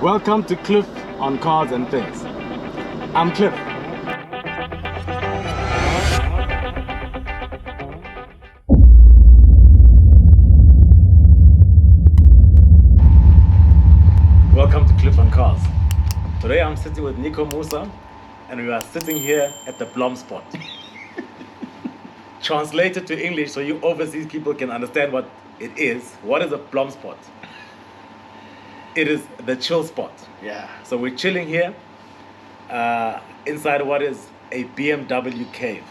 Welcome to Cliff on Cars and Things. I'm Cliff. Welcome to Cliff on Cars. Today I'm sitting with Nico Moosa and we are sitting here at the Blom spot. Translated to English so you overseas people can understand what it is. What is a Blom spot? It is the chill spot. Yeah. So we're chilling here inside what is a BMW cave.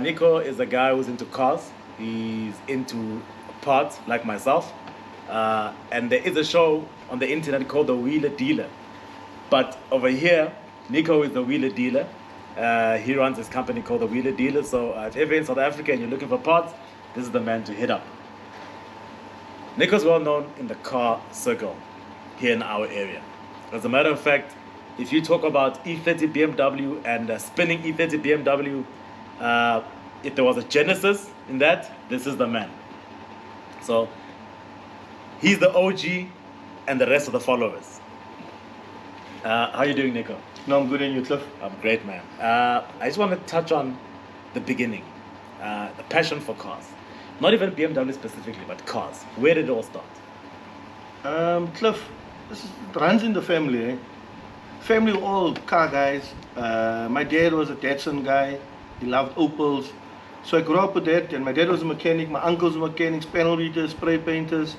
Nico is a guy who's into cars. He's into parts like myself. And there is a show on the internet called The Wheeler Dealer. But over here, Nico is the Wheeler Dealer. He runs his company called The Wheeler Dealer. So if you're in South Africa and you're looking for parts, this is the man to hit up. Nico's well known in the car circle here in our area. As a matter of fact, if you talk about E30 BMW and spinning E30 BMW, if there was a genesis in that, this is the man. So he's the OG and the rest of the followers. How are you doing, Nico? No, I'm good, and you, Cliff? I'm great, man. I just want to touch on the beginning, the passion for cars. Not even BMW specifically, but cars. Where did it all start? Cliff, it runs in the family. Family, all car guys. My dad was a Datsun guy. He loved Opels. So I grew up with that, and my dad was a mechanic. My uncles were mechanics, panel beaters, spray painters.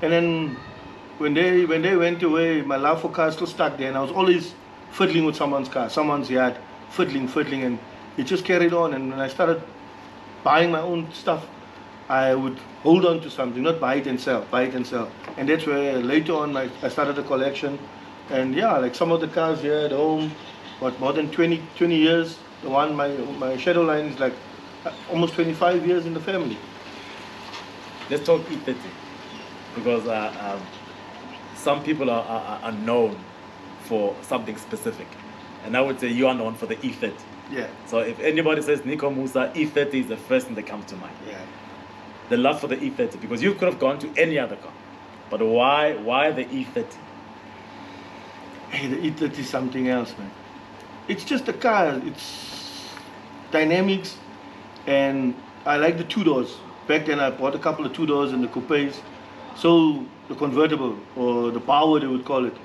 And then when they went away, my love for cars still stuck there, and I was always fiddling with someone's car, someone's yard, fiddling, and it just carried on. And when I started buying my own stuff, I would hold on to something, not buy it and sell. And that's where later on I started a collection. And yeah, like some of the cars here at home, more than 20 years. The one, my Shadow Line is like almost 25 years in the family. Let's talk E30, because some people are known for something specific. And I would say you are known for the E30. Yeah. So if anybody says Nico Moosa, E30 is the first thing that comes to mind. Yeah. The love for the E30, because you could have gone to any other car, but why the E30? Hey, the E30 is something else, man. It's just a car. It's dynamics, and I like the two doors. Back then, I bought a couple of two doors and the coupes. So the convertible, or the power they would call it.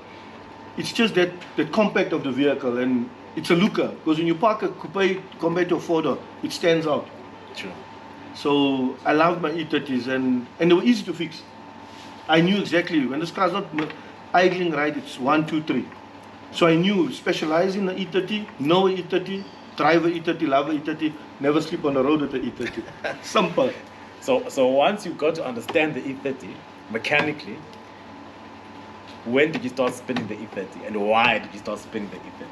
It's just that the compact of the vehicle, and it's a looker. Because when you park a coupe compared to a four door, it stands out. True. So I loved my E30s, and they were easy to fix. I knew exactly when this car's not idling right, it's 1, 2, 3. So I knew, specialize in the E30, know E30, drive a E30, love a E30, never sleep on the road with the E30. Simple. So once you got to understand the E30 mechanically, when did you start spinning the E30, and why did you start spinning the E30?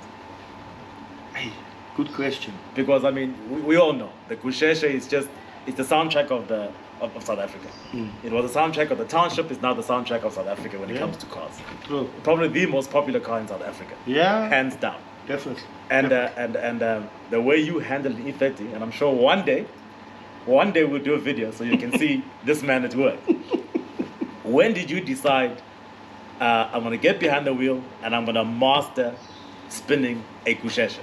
Hey, good question. Because I mean, we all know the Kusheshe is it's the soundtrack of South Africa. It was the soundtrack of the township. It's now the soundtrack of South Africa when it comes to cars. True. Probably the most popular car in South Africa. Yeah. Hands down. Definitely. And the way you handled the E30, and I'm sure one day we'll do a video so you can see this man at work. When did you decide I'm gonna get behind the wheel and I'm gonna master spinning a Kusheshe?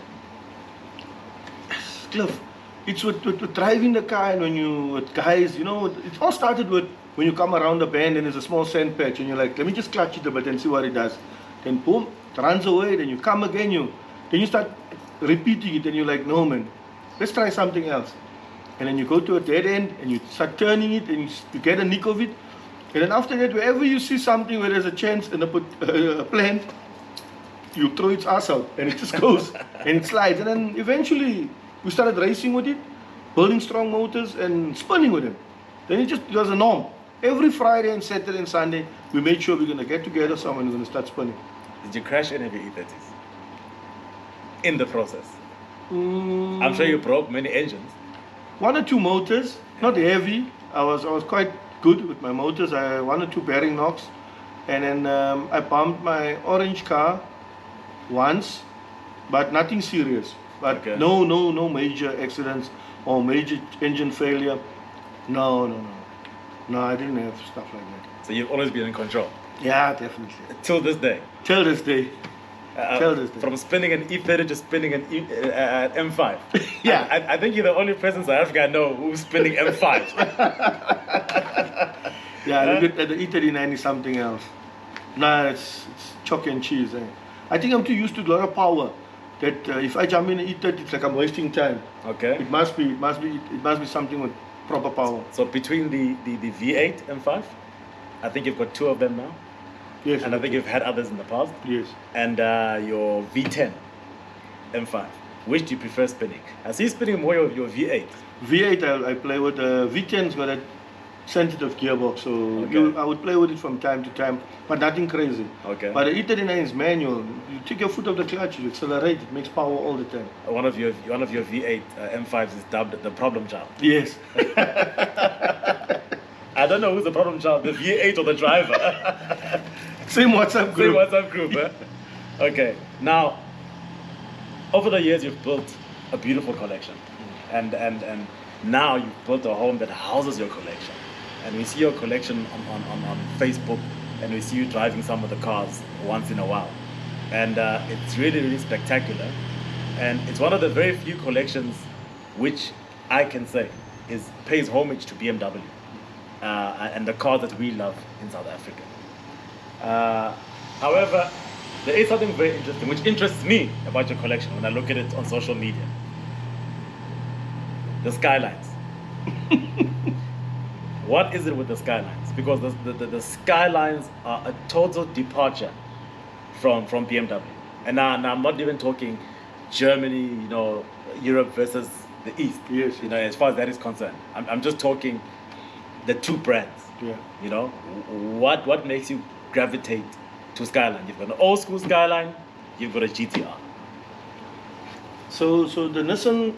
Cliff, it's with driving the car, and when you, with guys, you know, it all started with when you come around the bend and there's a small sand patch and you're like, let me just clutch it a bit and see what it does. Then boom, it runs away, then you come again, then you start repeating it and you're like, no man, let's try something else. And then you go to a dead end and you start turning it and you get a nick of it. And then after that, wherever you see something where there's a chance and a plant, you throw its ass out and it just goes and it slides. And then eventually we started racing with it, building strong motors and spinning with it. Then it was a norm. Every Friday and Saturday and Sunday, we made sure we're going to get together somewhere and we're going to start spinning. Did you crash any of your E30s in the process? I'm sure you broke many engines. 1 or 2 motors, not heavy. I was quite good with my motors. I 1 or 2 bearing knocks. And then I bumped my orange car once, but nothing serious. But okay. no major accidents or major engine failure. No, I didn't have stuff like that. So you've always been in control? Yeah, definitely. till this day. Till this day. Till this day. From spinning an E30 to spinning an M5. Yeah. I think you're the only person in South Africa I know who's spinning M5s. Yeah, the E39 is something else. Nah, it's chalk and cheese. Eh? I think I'm too used to a lot of power. That if I jump in an E30, it's like I'm wasting time. Okay. It must be something with proper power. So between the V8 M5, I think you've got two of them now. Yes. And I think you've had others in the past. Yes. And your V10 M5. Which do you prefer spinning? I see you spinning more of your V8. V8 I play with. V10's got a sensitive gearbox, so Okay. I would play with it from time to time, but nothing crazy. Okay. But the E39 is manual. You take your foot off the clutch, you accelerate, it makes power all the time. One of your V8 M5s is dubbed the problem child. Yes. I don't know who's the problem child, the V8 or the driver. Same WhatsApp Same group. WhatsApp group, eh? Okay. Now, over the years, you've built a beautiful collection, and now you've built a home that houses your collection. And we see your collection on Facebook, and we see you driving some of the cars once in a while, and it's really spectacular. And it's one of the very few collections which I can say pays homage to BMW and the car that we love in South Africa. However, there is something very interesting which interests me about your collection when I look at it on social media. The Skylines. What is it with the Skylines? Because the Skylines are a total departure from BMW. And now I'm not even talking Germany, Europe versus the East. Yes. As far as that is concerned. I'm just talking the two brands. Yeah. What makes you gravitate to Skyline? You've got an old school Skyline, you've got a GTR. So the Nissan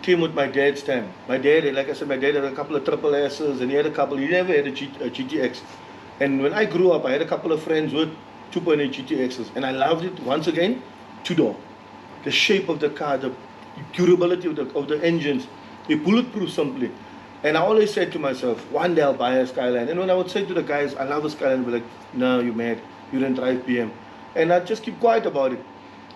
came with my dad's time. My dad, like I said, my dad had a couple of triple S's, and he never had a GTX. And when I grew up, I had a couple of friends with 2.8 GTXs, and I loved it once again, two-door. The shape of the car, the durability of the engines, a bulletproof simply. And I always said to myself, one day I'll buy a Skyline. And when I would say to the guys, I love a Skyline, they'd be like, no, you're mad, you didn't drive BM. And I'd just keep quiet about it.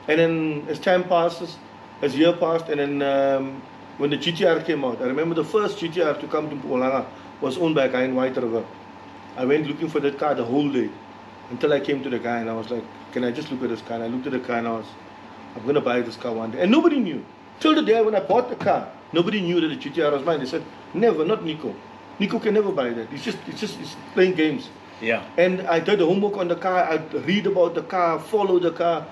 And then as time passes, as year passed, and then when the GTR came out, I remember the first GTR to come to Mpumalanga was owned by a guy in White River. I went looking for that car the whole day until I came to the guy and I was like, can I just look at this car? And I looked at the car and I'm going to buy this car one day. And nobody knew. Till the day when I bought the car, nobody knew that the GTR was mine. They said, never, not Nico. Nico can never buy that. It's playing games. Yeah. And I did the homework on the car. I read about the car, follow the car.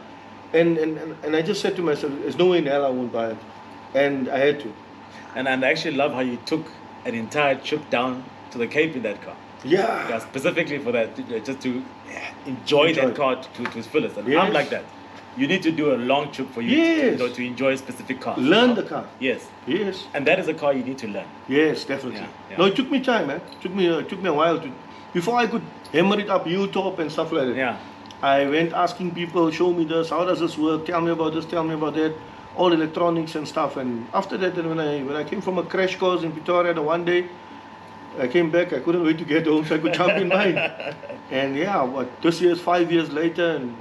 And I just said to myself, there's no way in hell I won't buy it. And I had to. And I actually love how you took an entire trip down to the Cape in that car. Yeah. Specifically for that, just to enjoy that car to its fullest. And Yes. I'm like that. You need to do a long trip for you Yes. to enjoy specific cars. Learn the car. Yes. Yes. And that is a car you need to learn. Yes, definitely. Yeah. No, it took me time, man. It took me a while before I could hammer it up hilltop and stuff like that. Yeah. I went asking people, show me this, how does this work, tell me about this, tell me about that, all electronics and stuff. And after that, then when I came from a crash course in Pretoria the one day, I came back, I couldn't wait to get home so I could jump in mine. And yeah, this year's 5 years later, and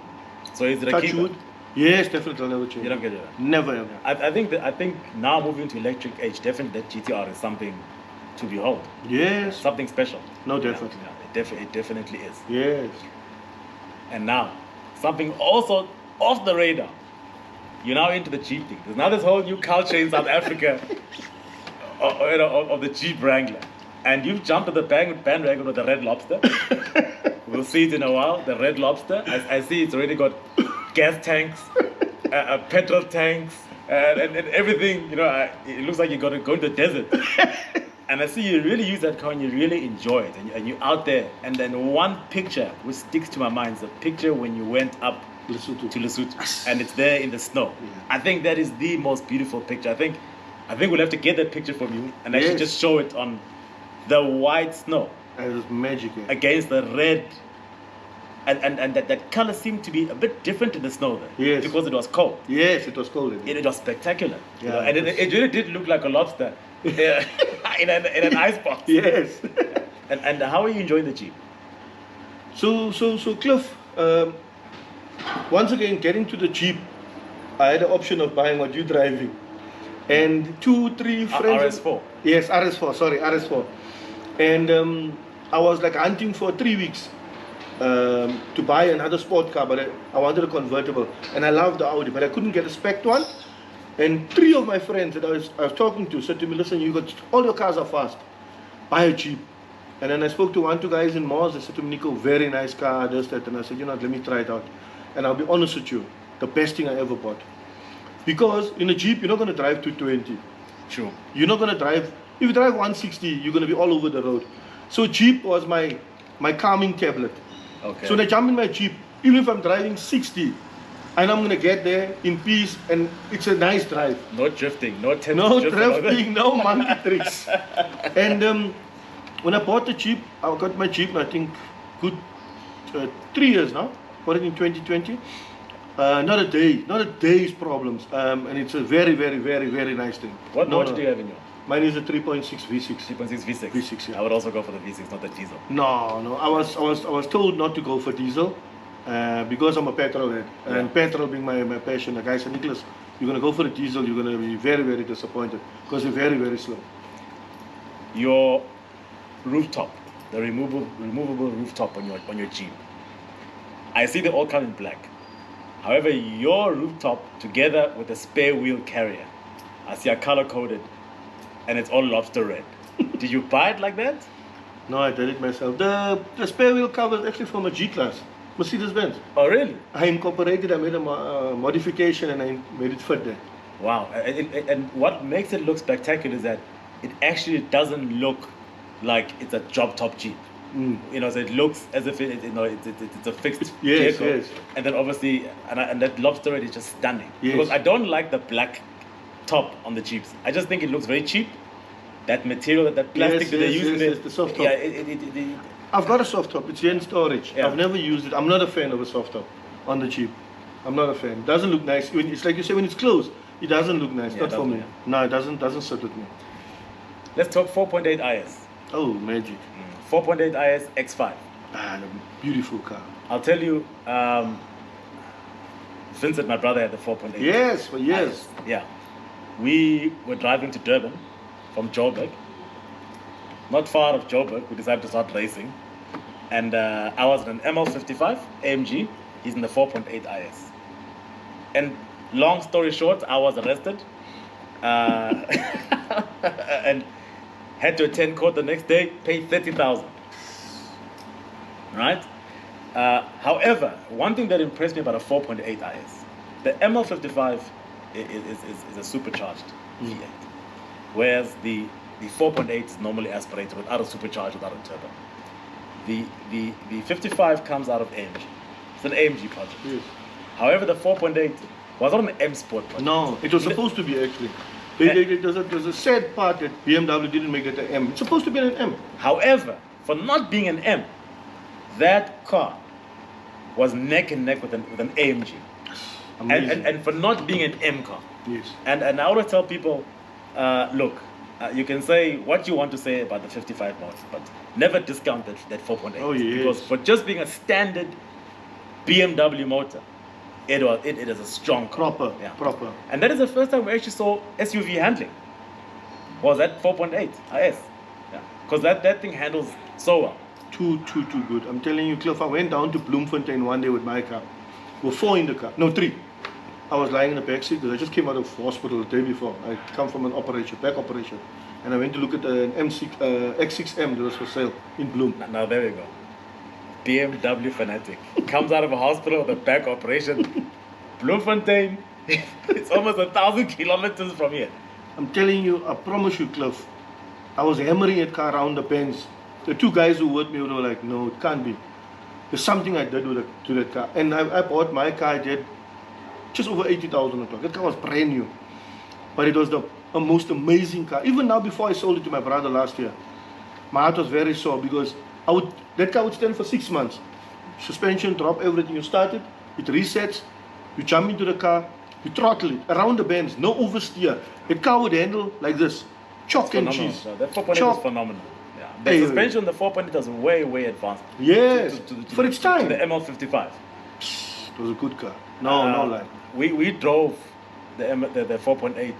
So is it a touch keeper? wood. Yes, definitely, I'll never change. You don't get it. Never ever. I think now moving to electric age, definitely that GTR is something to behold. Yes. Something special. No, definitely. Yeah, it definitely is. Yes. And now, something also off the radar. You're now into the Jeep thing. There's now this whole new culture in South Africa of the Jeep Wrangler. And you've jumped at the bandwagon with the Red Lobster. We'll see it in a while, the Red Lobster. I see it's already got gas tanks, petrol tanks, and everything. It looks like you're going to go into the desert. And I see you really use that car and you really enjoy it. And you're out there. And then one picture which sticks to my mind is a picture when you went up to Lesotho. And it's there in the snow. Yeah. I think that is the most beautiful picture. I think we'll have to get that picture from you and actually just show it on the white snow. It was magic. Yeah. Against the red. And that color seemed to be a bit different in the snow there. Yes. Because it was cold. Yes, it was cold. It was spectacular. Yeah, And it really did look like a lobster in an ice box. Yes. And how are you enjoying the Jeep? So Cliff, once again, getting to the Jeep, I had the option of buying what you're driving. And 2, 3 friends. RS4. Yes, RS4, sorry, RS4. And I was like hunting for 3 weeks to buy another sport car, but I wanted a convertible. And I loved the Audi, but I couldn't get a spec one. And 3 of my friends that I was talking to said to me, listen, you got all your cars are fast. Buy a Jeep. And then I spoke to 1, 2 guys in Mars. They said to me, Nico, very nice car, this, that. And I said, you know what, let me try it out. And I'll be honest with you, the best thing I ever bought. Because in a Jeep, you're not going to drive 220. True. You're not going to drive, if you drive 160, you're going to be all over the road. So Jeep was my calming tablet. Okay. So when I jump in my Jeep, even if I'm driving 60, and I'm going to get there in peace, and it's a nice drive. No drifting, no drifting, no monkey tricks. And when I bought the Jeep, I got my Jeep, I think, good 3 years now. Got it in 2020. Not a day's problems. And it's a very, very, very, very nice thing. What motor do you have in your? Mine is a 3.6 V6. 3.6 V6. V6, yeah. I would also go for the V6, not the diesel. No. I was told not to go for diesel because I'm a petrol head. And petrol being my passion. The guy said, Nicholas, you're going to go for the diesel, you're going to be very, very disappointed because they're very, very slow. Your rooftop, the removable rooftop on your Jeep. I see they all come in black. However, your rooftop together with a spare wheel carrier, I see are color coded, and it's all lobster red. Did you buy it like that? No, I did it myself. The spare wheel cover is actually from a G-Class, Mercedes-Benz. Oh, really? I incorporated, I made a modification, and I made it fit there. Wow. And what makes it look spectacular is that it actually doesn't look like it's a job top Jeep. You know, so it looks as if it's a fixed vehicle. Yes. And then obviously, and that lobster red is just stunning. Yes. Because I don't like the black top on the Jeeps. I just think it looks very cheap. That material, that plastic that they use in it. The soft top. Yeah, I've got a soft top. It's here in storage. Yeah. I've never used it. I'm not a fan of a soft top on the Jeep. I'm not a fan. It doesn't look nice. It's like you say, when it's closed, it doesn't look nice. Yeah, not for me. yeah. No, it doesn't sit with me. Let's talk 4.8 IS. Oh, magic. 4.8 IS X5. The beautiful car. I'll tell you, Vincent, my brother, had the 4.8. Yes, for years. IS. Yeah. We were driving to Durban from Joburg. Not far of Joburg, we decided to start racing. And I was in an ML55 AMG. He's in the 4.8 IS. And long story short, I was arrested. And had to attend court the next day, paid 30,000. Right? However, one thing that impressed me about a 4.8 IS, the ML55 is a supercharged V8, whereas the 4.8 is normally aspirated without a supercharger, without a turbo. The 55 comes out of AMG. It's an AMG project. Yes. However, the 4.8 was not an M Sport project. No, it was supposed to be actually. There's a sad part that BMW didn't make it an M. It's supposed to be an M. However, for not being an M, that car was neck and neck with an AMG. Amazing. And for not being an M car. Yes. And I always tell people, look, you can say what you want to say about the 55 model, but never discount that 4.8. Oh, yes. Because for just being a standard BMW motor, it is a strong car. Proper. And that is the first time we actually saw SUV handling. Was that 4.8 IS? Yeah. Because that thing handles so well. Too good. I'm telling you, Cliff, I went down to Bloemfontein one day with my car. We were 4 in the car. No, 3. I was lying in the back seat because I just came out of hospital the day before. I come from an operation, back operation. And I went to look at an X6M that was for sale in Bloem. Now there we go. BMW fanatic. Comes out of a hospital with a back operation. Bloemfontein. It's almost 1,000 kilometers from here. I'm telling you, I promise you, Cliff, I was hammering that car around the bends. The 2 guys who were with me were like, no, it can't be. There's something I did to that car. And I bought my car, I did just over 80,000 o'clock. That car was brand new. But it was the most amazing car. Even now, before I sold it to my brother last year, my heart was very sore because that car would stand for 6 months. Suspension, drop, everything. You start it, it resets, you jump into the car, you throttle it around the bends, no oversteer. The car would handle like this, chalk and cheese. That 4.8 is phenomenal. Yeah. The Hey, suspension, the 4.8 was way advanced. Yes, for its time. To the ML55. It was a good car. No lie. We drove the 4.8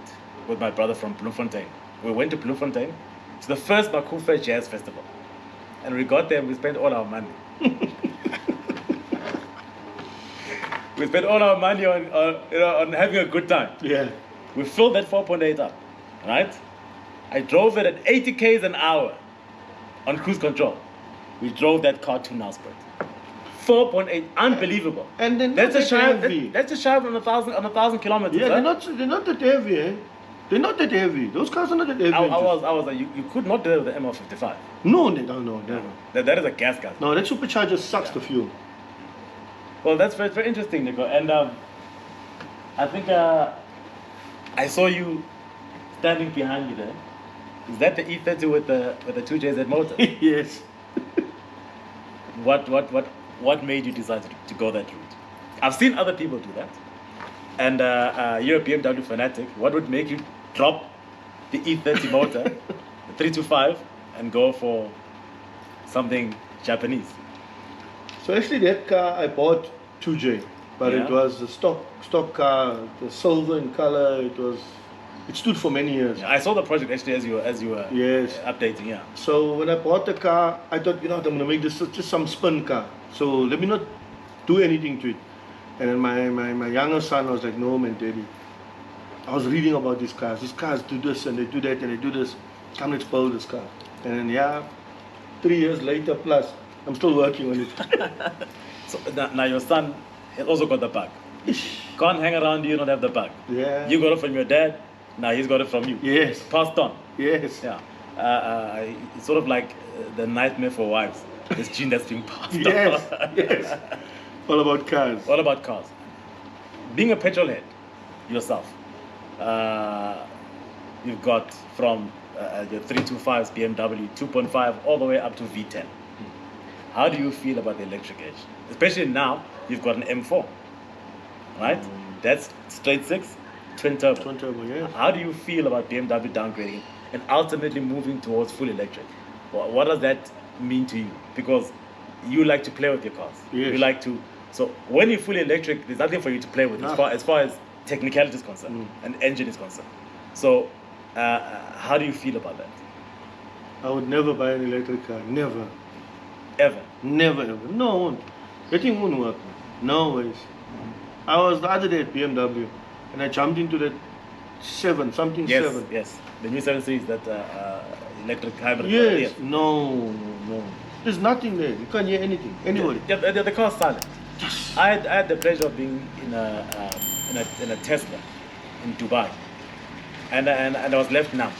with my brother from Bloemfontein. We went to Bloemfontein to the first Makufa Jazz Festival. And we got there and we spent all our money. We spent all our money on having a good time. Yeah. We filled that 4.8 up, right? I drove it at 80 k's an hour on cruise control. We drove that car to Nelspruit. 4.8, unbelievable. And then that's a shy. heavy. That's a shy on 1,000 kilometers. Yeah, huh? they're not that heavy, eh? They're not that heavy. Those cars are not that heavy. I was like, you could not do it with the ML55. No, never. That is a gas car. No, that supercharger sucks the fuel. Well, that's very interesting, Nico. And I think I saw you standing behind me there. Is that the E30 with the 2JZ motor? Yes. What made you decide to go that route? I've seen other people do that. And you're a BMW fanatic. What would make you drop the E30 motor, the 325, and go for something Japanese? So actually that car I bought 2J, but Yeah. it was a stock car, it was silver in color, it stood for many years. Yeah, I saw the project actually as you were Yes. updating, yeah. So when I bought the car, I thought, I'm gonna make this just some spin car. So let me not do anything to it. And then my younger son was like, no man, daddy. I was reading about these cars. These cars do this and they do that and they do this. Come, let's build this car. And then 3 years later plus, I'm still working on it. So now your son has also got the bug. Can't hang around you, not have the bug. Yeah. You got it from your dad, now he's got it from you. Yes. Passed on. Yes. Yeah. It's sort of like the nightmare for wives. This gene that's being passed Yes. on. Yes. All about cars. All about cars. Being a petrol head yourself, you've got from your 325's BMW 2.5 all the way up to V10. How do you feel about the electric age? Especially now, you've got an M4, right? That's straight six, twin turbo. Twin turbo, yeah. How do you feel about BMW downgrading and ultimately moving towards full electric? What does that mean to you? Because you like to play with your cars. Yes. You like to. So when you're fully electric, there's nothing for you to play with as far as technicality is concerned and engine is concerned. So how do you feel about that? I would never buy an electric car. Never. Ever? Never, ever. No, that thing won't work. No ways. I was the other day at BMW and I jumped into that 7. Yes. The new 7 Series, that electric hybrid. Yes. No. There's nothing there. You can't hear anything. Anybody. Yeah, the car's silent. I had the pleasure of being in a Tesla in Dubai, and I was left numb.